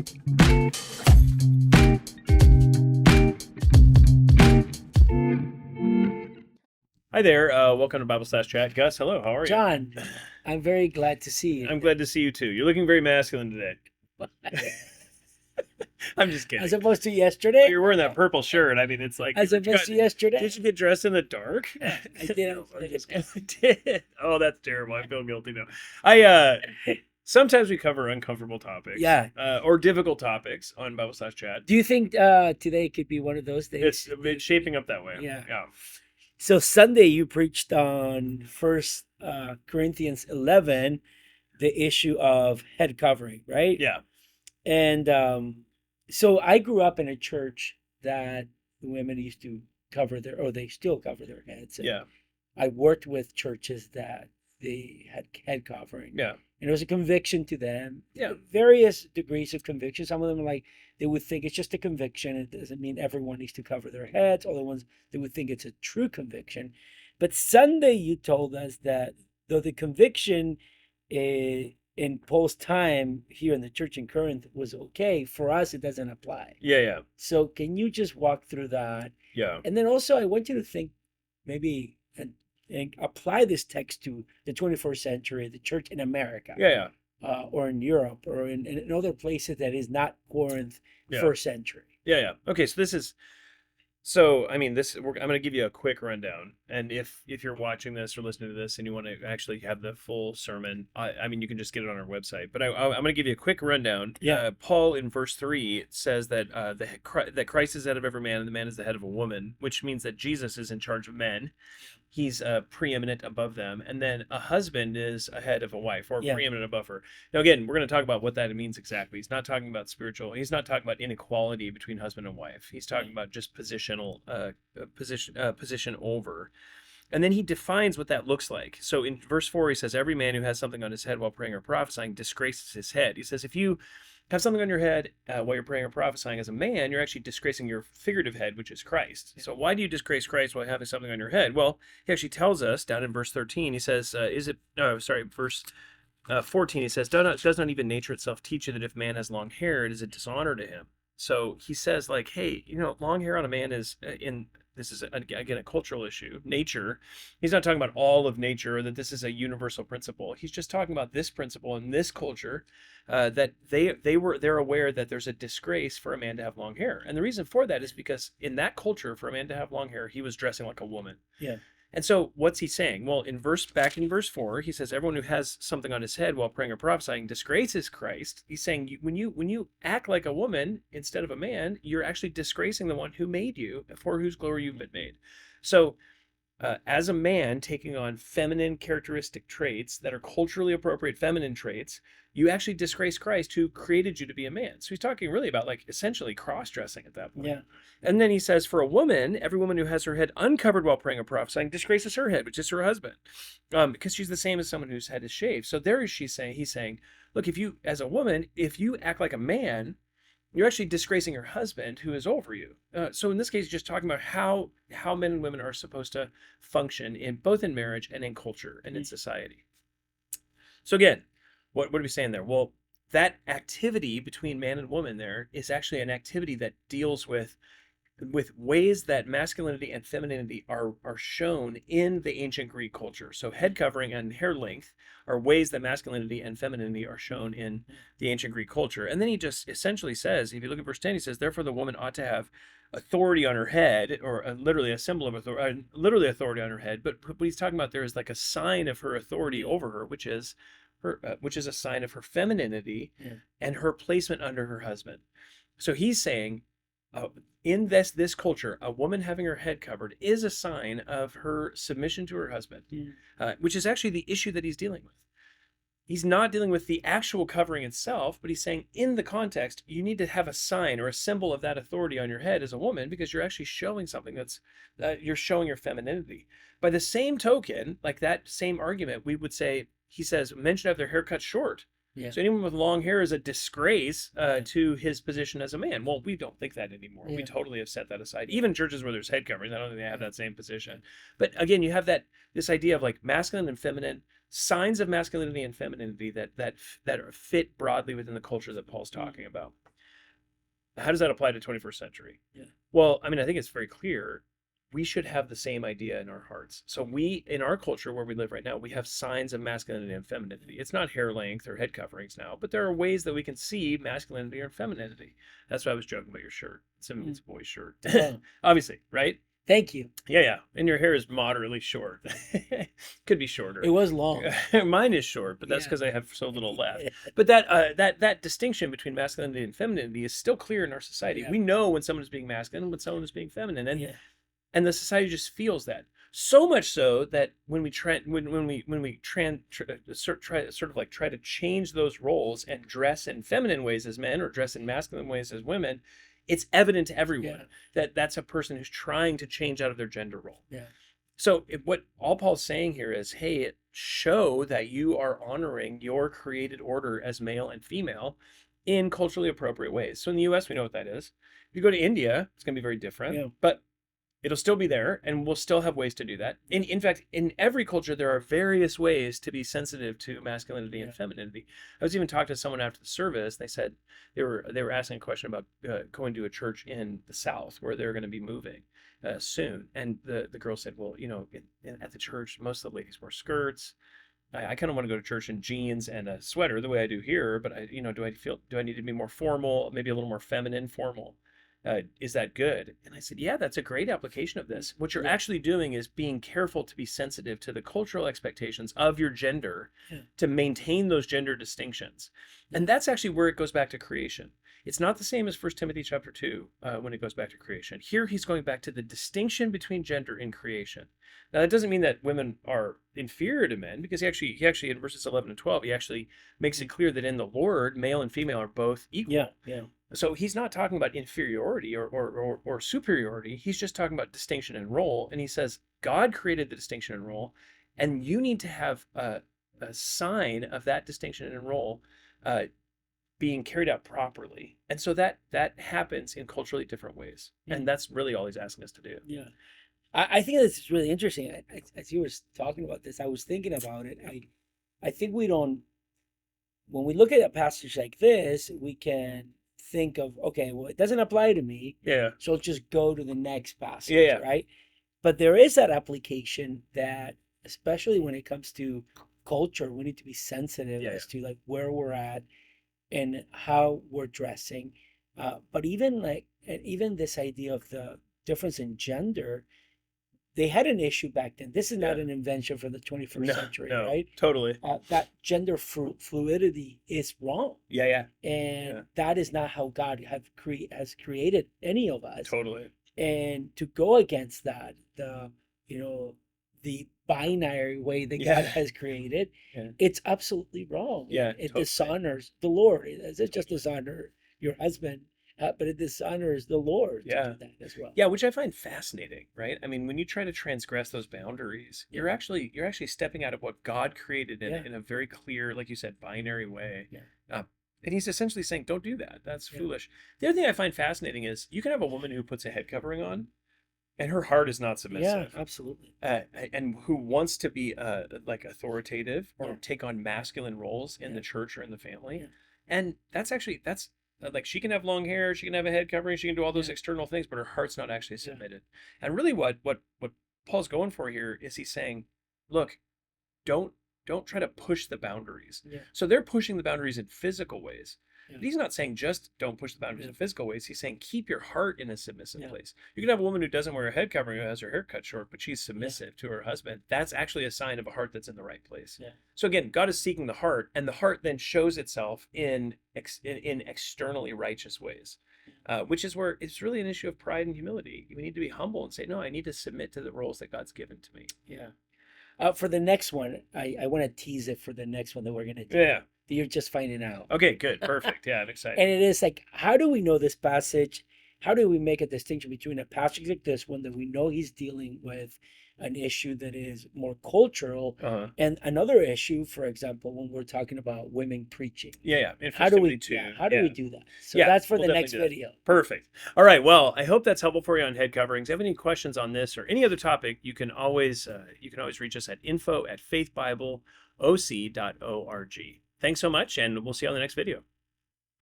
Hi there. Welcome to Bible Slash Chat. Gus, hello. How are you? John, I'm very glad to see you. I'm glad to see you too. You're looking very masculine today. I'm just kidding. As opposed to yesterday? You're wearing that purple shirt. I mean, it's like. As opposed to yesterday? Did you get dressed in the dark? I did. I did. Oh, that's terrible. I feel guilty now. Sometimes we cover uncomfortable topics. Yeah. Or difficult topics on Bible Slash Chat. Do you think today could be one of those days? It's shaping up that way. Yeah. Yeah. So Sunday you preached on First Corinthians 11, the issue of head covering, right? Yeah. And so I grew up in a church that the women used to they still cover their heads. And Yeah. I worked with churches that they had head covering. Yeah. And it was a conviction to them. Yeah. Various degrees of conviction. Some of them like they would think it's just a conviction. It doesn't mean everyone needs to cover their heads. Other ones they would think it's a true conviction. But Sunday you told us that though the conviction in Paul's time here in the church in Corinth was okay, for us it doesn't apply. Yeah. So can you just walk through that? Yeah. And then also I want you to think maybe and apply this text to the 21st century, the church in America. Yeah. Or in Europe or in other places that is not Corinth first century. Yeah. Okay, I mean, I'm going to give you a quick rundown, and if you're watching this or listening to this and you want to actually have the full sermon, I mean, you can just get it on our website. But I'm going to give you a quick rundown. Yeah. Paul in verse 3 says that that Christ is the head of every man, and the man is the head of a woman, which means that Jesus is in charge of men. He's preeminent above them, and then a husband is ahead of a wife, or preeminent above her. Now, again, we're going to talk about what that means exactly. He's not talking about spiritual. He's not talking about inequality between husband and wife. He's talking about just position over. And then he defines what that looks like. So in verse 4, he says, every man who has something on his head while praying or prophesying disgraces his head. He says, if you have something on your head while you're praying or prophesying as a man, you're actually disgracing your figurative head, which is Christ. So why do you disgrace Christ while having something on your head? Well, he actually tells us down in verse 13, he says, verse 14, he says, does not even nature itself teach you that if man has long hair, it is a dishonor to him? So he says, like, hey, long hair on a man is this is, again, a cultural issue. Nature, he's not talking about all of nature, or that this is a universal principle. He's just talking about this principle in this culture, that they're aware that there's a disgrace for a man to have long hair. And the reason for that is because in that culture, for a man to have long hair, he was dressing like a woman. Yeah. And so what's he saying? Well, back in verse 4, he says, everyone who has something on his head while praying or prophesying disgraces Christ. He's saying when you act like a woman instead of a man, you're actually disgracing the one who made you, for whose glory you've been made. So as a man taking on feminine characteristic traits that are culturally appropriate feminine traits, you actually disgrace Christ who created you to be a man. So he's talking really about like essentially cross-dressing at that point. Yeah. And then he says, for a woman, every woman who has her head uncovered while praying or prophesying disgraces her head, which is her husband, because she's the same as someone whose head is shaved. So he's saying, look, if you act like a man, you're actually disgracing your husband who is over you. So in this case, just talking about how men and women are supposed to function both in marriage and in culture and in society. So again, what are we saying there? Well, that activity between man and woman there is actually an activity that deals with ways that masculinity and femininity are shown in the ancient Greek culture. So head covering and hair length are ways that masculinity and femininity are shown in the ancient Greek culture. And then he just essentially says, if you look at verse 10, he says, therefore the woman ought to have authority on her head, or literally a symbol of authority, literally authority on her head. But what he's talking about there is like a sign of her authority over her, which is a sign of her femininity and her placement under her husband. So he's saying, in this culture, a woman having her head covered is a sign of her submission to her husband, which is actually the issue that he's dealing with. He's not dealing with the actual covering itself, but he's saying in the context, you need to have a sign or a symbol of that authority on your head as a woman, because you're actually showing something you're showing your femininity. By the same token, like that same argument, we would say, he says, men should have their hair cut short. Yeah. So anyone with long hair is a disgrace to his position as a man. Well, we don't think that anymore. Yeah. We totally have set that aside. Even churches where there's head coverings, I don't think they have that same position. But again, you have this idea of like masculine and feminine signs of masculinity and femininity that are fit broadly within the culture that Paul's talking about. How does that apply to 21st century? Yeah. Well, I mean, I think it's very clear. We should have the same idea in our hearts. So we, in our culture where we live right now, we have signs of masculinity and femininity. It's not hair length or head coverings now, but there are ways that we can see masculinity or femininity. That's why I was joking about your shirt. It's a boy's shirt. Yeah. Obviously, right? Thank you. Yeah. And your hair is moderately short. Could be shorter. It was long. Mine is short, but that's Yeah. because I have so little left. But that distinction between masculinity and femininity is still clear in our society. Yeah. We know when someone is being masculine and when someone is being feminine, and Yeah. and the society just feels that so much so that when we try to change those roles and dress in feminine ways as men or dress in masculine ways as women, it's evident to everyone Yeah. that that's a person who's trying to change out of their gender role. Yeah. So what all Paul's saying here is, hey, show that you are honoring your created order as male and female in culturally appropriate ways. So in the US, we know what that is. If you go to India, it's going to be very different, Yeah. but it'll still be there, and we'll still have ways to do that. In fact, in every culture, there are various ways to be sensitive to masculinity and femininity. I was even talking to someone after the service. They said they were asking a question about going to a church in the South where they're going to be moving soon, and the girl said, well, at the church, most of the ladies wear skirts. I kind of want to go to church in jeans and a sweater the way I do here, but do I need to be more formal, maybe a little more feminine formal? Is that good? And I said, yeah, that's a great application of this. What you're actually doing is being careful to be sensitive to the cultural expectations of your gender to maintain those gender distinctions. And that's actually where it goes back to creation. It's not the same as 1 Timothy chapter 2 when it goes back to creation. Here he's going back to the distinction between gender in creation. Now, that doesn't mean that women are inferior to men, because he actually in verses 11 and 12, he actually makes it clear that in the Lord, male and female are both equal. Yeah. So he's not talking about inferiority or superiority. He's just talking about distinction and role. And he says, God created the distinction and role, and you need to have a sign of that distinction and role being carried out properly. And so that happens in culturally different ways. And that's really all he's asking us to do. Yeah. I think this is really interesting. As you were talking about this, I was thinking about it. I think when we look at a passage like this, we can think of, okay, well, it doesn't apply to me. Yeah. So let's just go to the next passage, Yeah. right? But there is that application that, especially when it comes to culture, we need to be sensitive as to like where we're at and how we're dressing. But even this idea of the difference in gender, they had an issue back then. This is not an invention for the 21st century, right? Totally. That gender fluidity is wrong. Yeah. And that is not how God has created any of us. Totally. And to go against that, the binary way that God has created, it's absolutely wrong. Yeah, It totally. dishonors the Lord. It just dishonor your husband, but it dishonors the Lord to do that as well. Yeah, which I find fascinating, right? I mean, when you try to transgress those boundaries, you're actually stepping out of what God created in a very clear, like you said, binary way. Yeah. And he's essentially saying, don't do that. That's foolish. The other thing I find fascinating is you can have a woman who puts a head covering on, and her heart is not submissive. Yeah, absolutely. And who wants to be like authoritative or take on masculine roles in the church or in the family. Yeah. And that's like, she can have long hair, she can have a head covering, she can do all those external things, but her heart's not actually submitted. And really what Paul's going for here is he's saying, look, don't try to push the boundaries. Yeah. So they're pushing the boundaries in physical ways. Yeah. But he's not saying just don't push the boundaries in physical ways. He's saying keep your heart in a submissive place. You can have a woman who doesn't wear a head covering, who has her hair cut short, but she's submissive to her husband. That's actually a sign of a heart that's in the right place. Yeah. So again, God is seeking the heart, and the heart then shows itself in externally righteous ways, which is where it's really an issue of pride and humility. We need to be humble and say, no, I need to submit to the roles that God's given to me. Yeah. For the next one, I want to tease it for the next one that we're going to do. Yeah. That you're just finding out. Okay, good. Perfect. Yeah, I'm excited. And it is like, how do we know this passage? How do we make a distinction between a passage like this one that we know he's dealing with an issue that is more cultural and another issue, for example, when we're talking about women preaching? Yeah. How do we do that? So that's for the next video. Perfect. All right. Well, I hope that's helpful for you on head coverings. If you have any questions on this or any other topic, you can always reach us at info@faithbible oc.org. Thanks so much, and we'll see you on the next video.